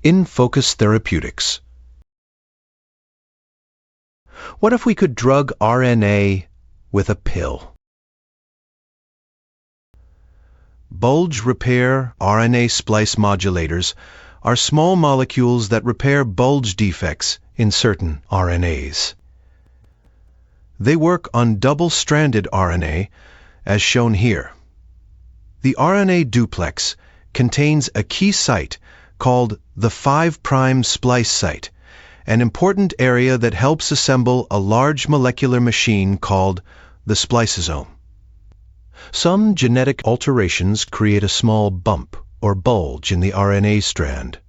InFocus Therapeutics. What if we could drug RNA with a pill? Bulge repair RNA splice modulators are small molecules that repair bulge defects in certain RNAs. They work on double-stranded RNA, as shown here. The RNA duplex contains a key site called the 5' splice site, an important area that helps assemble a large molecular machine called the spliceosome. Some genetic alterations create a small bump or bulge in the RNA strand,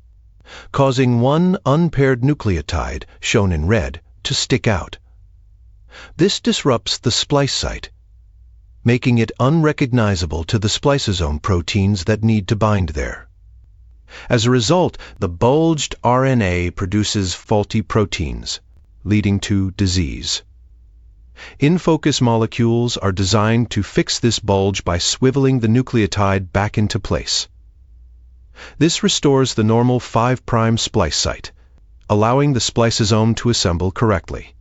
causing one unpaired nucleotide, shown in red, to stick out. This disrupts the splice site, making it unrecognizable to the spliceosome proteins that need to bind there. As a result, the bulged RNA produces faulty proteins, leading to disease. InFocus molecules are designed to fix this bulge by swiveling the nucleotide back into place. This restores the normal 5' splice site, allowing the spliceosome to assemble correctly.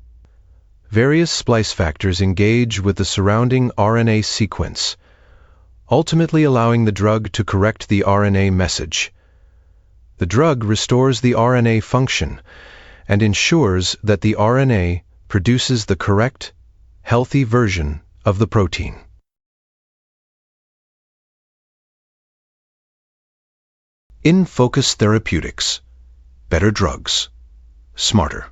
Various splice factors engage with the surrounding RNA sequence, ultimately allowing the drug to correct the RNA message. The drug restores the RNA function and ensures that the RNA produces the correct, healthy version of the protein. InFocus Therapeutics. Better drugs. Smarter.